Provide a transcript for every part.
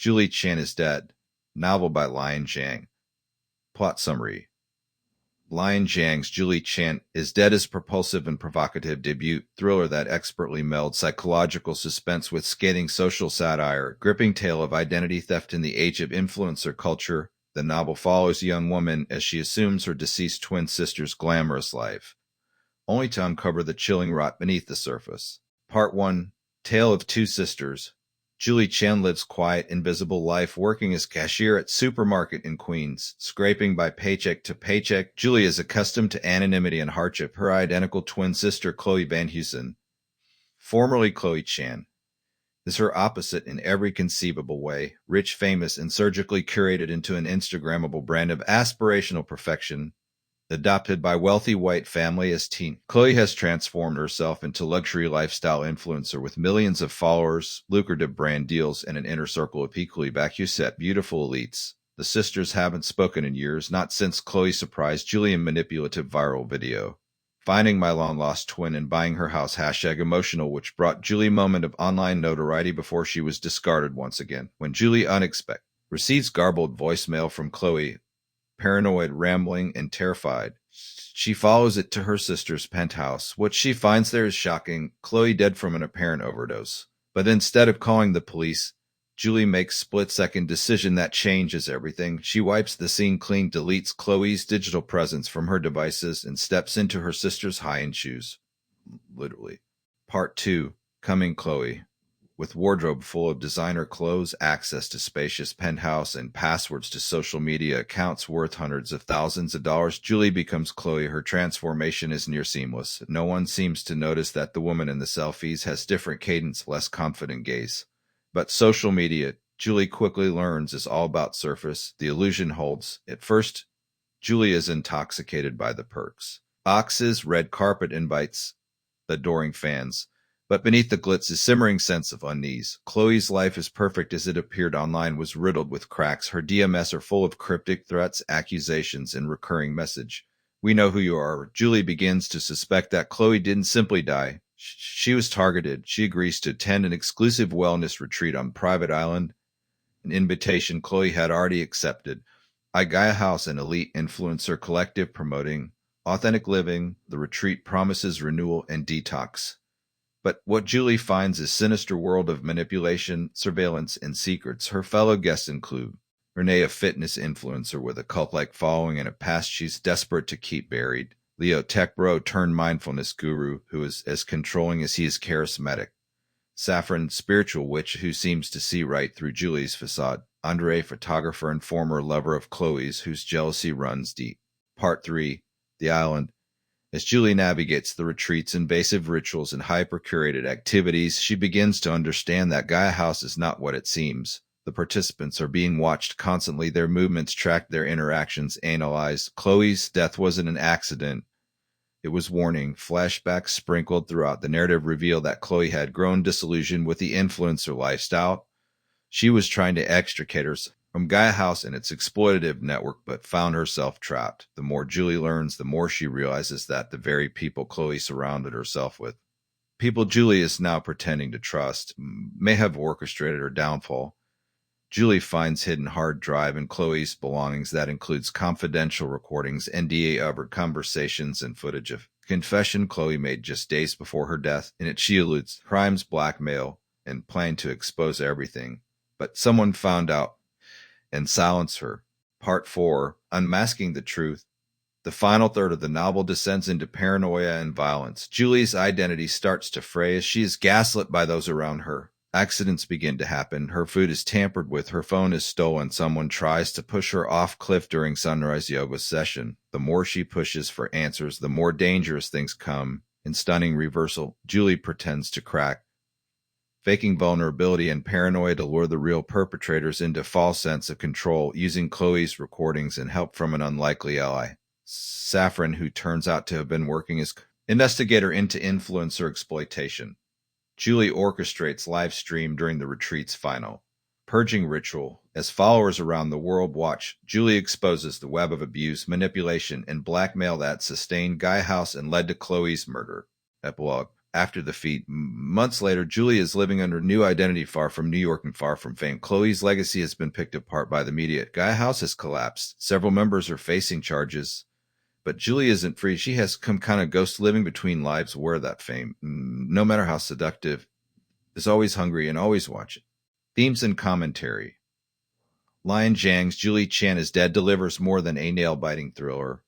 Julie Chen is dead. Novel by Liann Zhang. Plot summary. Liann Zhang's Julie Chen is Dead is propulsive and provocative debut thriller that expertly melds psychological suspense with scathing social satire, gripping tale of identity theft in the age of influencer culture. The novel follows a young woman as she assumes her deceased twin sister's glamorous life, only to uncover the chilling rot beneath the surface. Part 1. Tale of Two Sisters. Julie Chen lives quiet, invisible life working as cashier at supermarket in Queens, scraping by paycheck to paycheck. Julie is accustomed to anonymity and hardship. Her identical twin sister, Chloe VanHuusen, formerly Chloe Chen, is her opposite in every conceivable way, rich, famous, and surgically curated into an Instagrammable brand of aspirational perfection. Adopted by wealthy white family as teen, Chloe has transformed herself into luxury lifestyle influencer with millions of followers, lucrative brand deals, and an inner circle of equally vacuous beautiful elites. The sisters haven't spoken in years, not since Chloe surprised Julie in manipulative viral video. Finding my long-lost twin and buying her house #emotional, which brought Julie moment of online notoriety before she was discarded once again. When Julie unexpectedly receives garbled voicemail from Chloe, paranoid, rambling, and terrified, she follows it to her sister's penthouse. What she finds there is shocking. Chloe dead from an apparent overdose. But instead of calling the police, Julie makes a split-second decision that changes everything. She wipes the scene clean, deletes Chloe's digital presence from her devices, and steps into her sister's high-end shoes. Literally. Part 2. Coming Chloe. With wardrobe full of designer clothes, access to spacious penthouse, and passwords to social media accounts worth hundreds of thousands of dollars, Julie becomes Chloe. Her transformation is near seamless. No one seems to notice that the woman in the selfies has different cadence, less confident gaze. But social media, Julie quickly learns, is all about surface. The illusion holds. At first, Julie is intoxicated by the perks. Oxes, red carpet invites, adoring fans. But beneath the glitz is simmering sense of unease. Chloe's life, as perfect as it appeared online, was riddled with cracks. Her DMs are full of cryptic threats, accusations, and recurring message. We know who you are. Julie begins to suspect that Chloe didn't simply die. She was targeted. She agrees to attend an exclusive wellness retreat on private island, an invitation Chloe had already accepted. Gaia House, an elite influencer collective promoting authentic living. The retreat promises renewal and detox. But what Julie finds is a sinister world of manipulation, surveillance, and secrets. Her fellow guests include Renee, a fitness influencer with a cult-like following and a past she's desperate to keep buried. Leo, tech bro turned mindfulness guru, who is as controlling as he is charismatic. Saffron, spiritual witch who seems to see right through Julie's facade. Andre, photographer and former lover of Chloe's, whose jealousy runs deep. Part 3. The Island. As Julie navigates the retreat's invasive rituals and hyper-curated activities, she begins to understand that Gaia House is not what it seems. The participants are being watched constantly, their movements tracked, their interactions analyzed. Chloe's death wasn't an accident. It was warning. Flashbacks sprinkled throughout the narrative reveal that Chloe had grown disillusioned with the influencer lifestyle. She was trying to extricate herself from Gaia House and its exploitative network, but found herself trapped. The more Julie learns, the more she realizes that the very people Chloe surrounded herself with, people Julie is now pretending to trust, may have orchestrated her downfall. Julie finds hidden hard drive in Chloe's belongings that includes confidential recordings, NDA over conversations, and footage of confession Chloe made just days before her death. In it, she alludes crimes, blackmail, and planned to expose everything. But someone found out and silence her. Part 4. Unmasking the Truth. The final third of the novel descends into paranoia and violence. Julie's identity starts to fray as she is gaslit by those around her. Accidents begin to happen. Her food is tampered with. Her phone is stolen. Someone tries to push her off cliff during sunrise yoga session. The more she pushes for answers, the more dangerous things come. In stunning reversal, Julie pretends to crack, faking vulnerability and paranoia to lure the real perpetrators into false sense of control, using Chloe's recordings and help from an unlikely ally, Saffron, who turns out to have been working as investigator into influencer exploitation. Julie orchestrates live stream during the retreat's final purging ritual. As followers around the world watch, Julie exposes the web of abuse, manipulation, and blackmail that sustained Gaia House and led to Chloe's murder. Epilogue. After the feat, months later, Julie is living under a new identity far from New York and far from fame. Chloe's legacy has been picked apart by the media. Gaia House has collapsed. Several members are facing charges. But Julie isn't free. She has come kind of ghost living between lives where that fame, no matter how seductive, is always hungry and always watching. Themes and commentary. Liann Zhang's Julie Chen is Dead delivers more than a nail-biting thriller.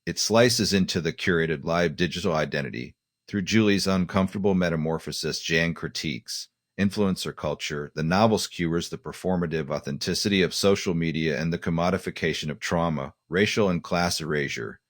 It slices into the curated live digital identity. Through Julie's uncomfortable metamorphosis, Zhang critiques influencer culture. The novel skewers the performative authenticity of social media and the commodification of trauma, racial and class erasure.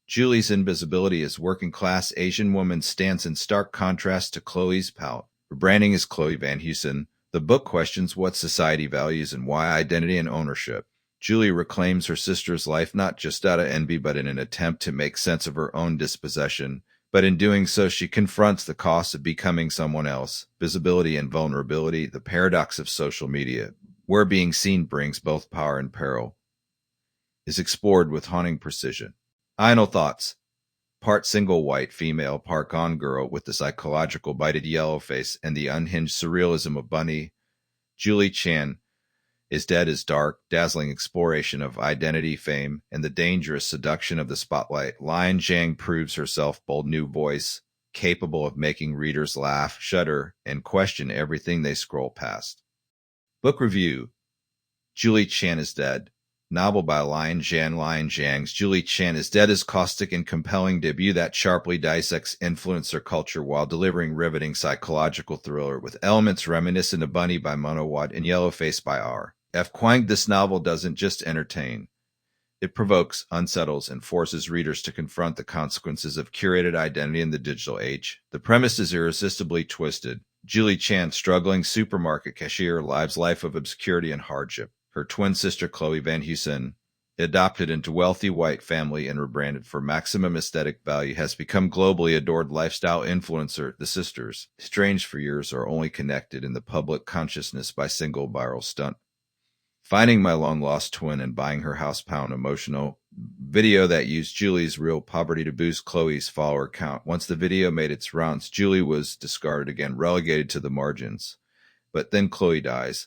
Julie's invisibility as working-class Asian woman stands in stark contrast to Chloe's pout. Her branding is Chloe VanHuusen. The book questions what society values and why identity and ownership. Julie reclaims her sister's life not just out of envy but in an attempt to make sense of her own dispossession. But in doing so, she confronts the cost of becoming someone else, visibility and vulnerability, the paradox of social media, where being seen brings both power and peril, is explored with haunting precision. Final thoughts. Part single white female, part gone girl with the psychological bited yellow face and the unhinged surrealism of Bunny. Julie Chen is Dead is dark, dazzling exploration of identity, fame, and the dangerous seduction of the spotlight. Liann Zhang proves herself bold new voice, capable of making readers laugh, shudder, and question everything they scroll past. Book review. Julie Chen is Dead. Novel by Liann Zhang. Liann Zhang's Julie Chen is Dead is caustic and compelling debut that sharply dissects influencer culture while delivering riveting psychological thriller with elements reminiscent of Bunny by Monowad and Yellowface by R. F. Kuang. This novel doesn't just entertain. It provokes, unsettles, and forces readers to confront the consequences of curated identity in the digital age. The premise is irresistibly twisted. Julie Chen, struggling supermarket cashier, lives life of obscurity and hardship. Her twin sister Chloe VanHuusen, adopted into wealthy white family and rebranded for maximum aesthetic value, has become globally adored lifestyle influencer. The sisters, estranged for years, are only connected in the public consciousness by single viral stunt. Finding my long-lost twin and buying her house pound emotional video that used Julie's real poverty to boost Chloe's follower count. Once the video made its rounds, Julie was discarded again, relegated to the margins. But then Chloe dies,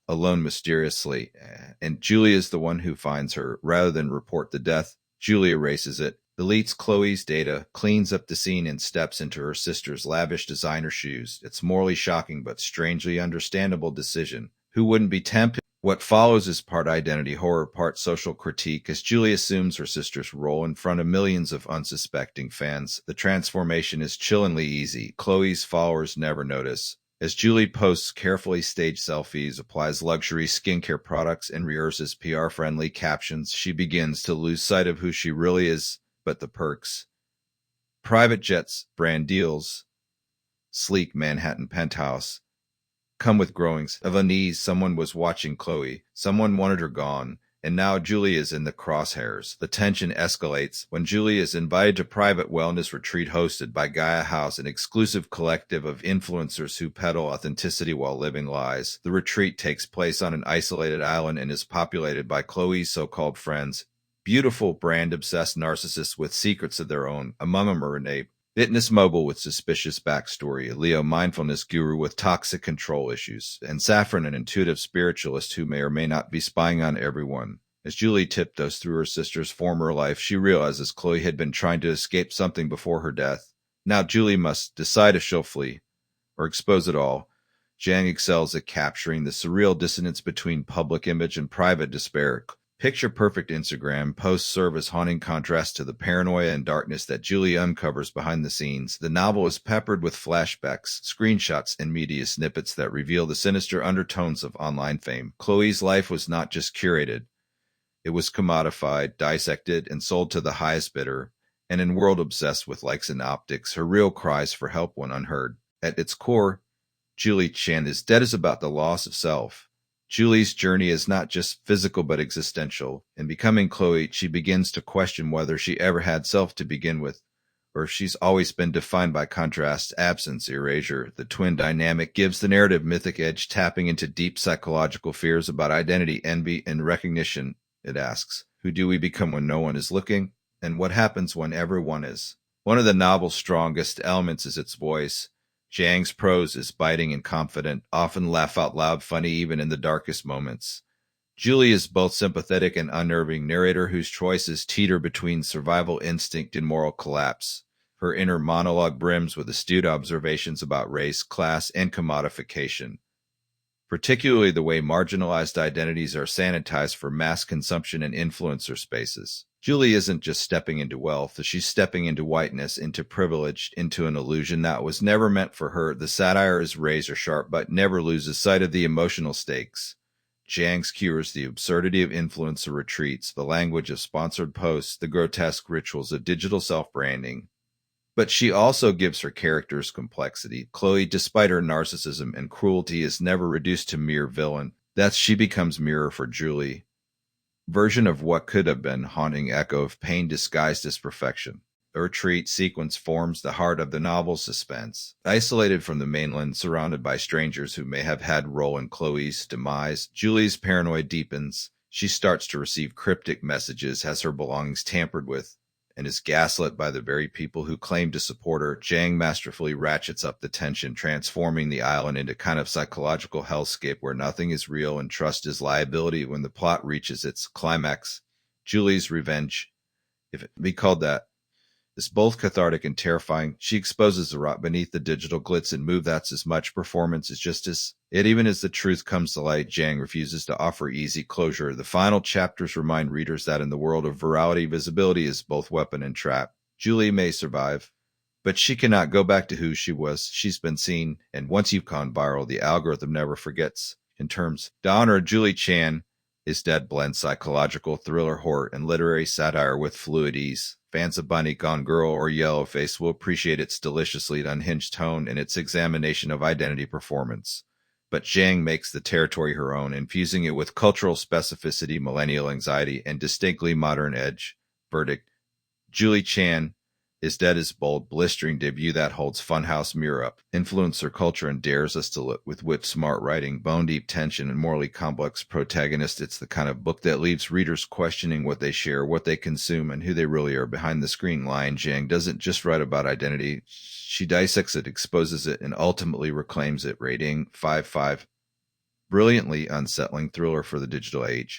alone mysteriously, and Julie is the one who finds her. Rather than report the death, Julie erases it, deletes Chloe's data, cleans up the scene, and steps into her sister's lavish designer shoes. It's morally shocking but strangely understandable decision. Who wouldn't be tempted? What follows is part identity horror, part social critique, as Julie assumes her sister's role in front of millions of unsuspecting fans. The transformation is chillingly easy. Chloe's followers never notice. As Julie posts carefully staged selfies, applies luxury skincare products, and rehearses PR-friendly captions, she begins to lose sight of who she really is. But the perks. Private jets, brand deals, sleek Manhattan penthouse, come with growings of unease. Someone was watching Chloe. Someone wanted her gone. And now Julie is in the crosshairs. The tension escalates when Julie is invited to private wellness retreat hosted by Gaia House, an exclusive collective of influencers who peddle authenticity while living lies. The retreat takes place on an isolated island and is populated by Chloe's so-called friends, beautiful brand-obsessed narcissists with secrets of their own. Among them are Renee, fitness mogul with suspicious backstory, a Leo mindfulness guru with toxic control issues, and Saffron, an intuitive spiritualist who may or may not be spying on everyone. As Julie tiptoes through her sister's former life, she realizes Chloe had been trying to escape something before her death. Now Julie must decide if she'll flee or expose it all. Zhang excels at capturing the surreal dissonance between public image and private despair. Picture-perfect Instagram posts serve as haunting contrast to the paranoia and darkness that Julie uncovers behind the scenes. The novel is peppered with flashbacks, screenshots, and media snippets that reveal the sinister undertones of online fame. Chloe's life was not just curated. It was commodified, dissected, and sold to the highest bidder. And in a world obsessed with likes and optics, her real cries for help went unheard. At its core, Julie Chen is Dead is about the loss of self. Julie's journey is not just physical but existential. In becoming Chloe, she begins to question whether she ever had self to begin with, or if she's always been defined by contrast, absence, erasure. The twin dynamic gives the narrative mythic edge, tapping into deep psychological fears about identity, envy, and recognition. It asks, who do we become when no one is looking? And what happens when everyone is? One of the novel's strongest elements is its voice. Zhang's prose is biting and confident, often laugh out loud funny even in the darkest moments. Julie is both sympathetic and unnerving narrator whose choices teeter between survival instinct and moral collapse. Her inner monologue brims with astute observations about race, class, and commodification, particularly the way marginalized identities are sanitized for mass consumption in influencer spaces. Julie isn't just stepping into wealth, she's stepping into whiteness, into privilege, into an illusion that was never meant for her. The satire is razor sharp, but never loses sight of the emotional stakes. Zhang cures the absurdity of influencer retreats, the language of sponsored posts, the grotesque rituals of digital self-branding. But she also gives her characters complexity. Chloe, despite her narcissism and cruelty, is never reduced to mere villain. Thus, she becomes mirror for Julie. Version of what could have been, haunting echo of pain disguised as perfection. The retreat sequence forms the heart of the novel's suspense. Isolated from the mainland, surrounded by strangers who may have had role in Chloe's demise, Julie's paranoia deepens. She starts to receive cryptic messages, has her belongings tampered with, and is gaslit by the very people who claim to support her. Zhang masterfully ratchets up the tension, transforming the island into kind of psychological hellscape where nothing is real and trust is liability. When the plot reaches its climax, Julie's revenge, if it be called that, is both cathartic and terrifying. She exposes the rot beneath the digital glitz and move that's as much performance as justice. Yet even as the truth comes to light, Zhang refuses to offer easy closure. The final chapters remind readers that in the world of virality, visibility is both weapon and trap. Julie may survive, but she cannot go back to who she was. She's been seen, and once you've gone viral, the algorithm never forgets. In terms, to honor Julie Chan, his dead blends psychological thriller horror and literary satire with fluid ease. Fans of Bunny Gone Girl or Yellowface will appreciate its deliciously unhinged tone and its examination of identity performance. But Zhang makes the territory her own, infusing it with cultural specificity, millennial anxiety, and distinctly modern edge. Verdict: Julie Chan is dead as bold, blistering debut that holds funhouse mirror up. Influencer culture and dares us to look with whip-smart writing, bone-deep tension, and morally complex protagonist. It's the kind of book that leaves readers questioning what they share, what they consume, and who they really are behind the screen. Liann Zhang doesn't just write about identity. She dissects it, exposes it, and ultimately reclaims it. Rating 5.5. Brilliantly unsettling thriller for the digital age.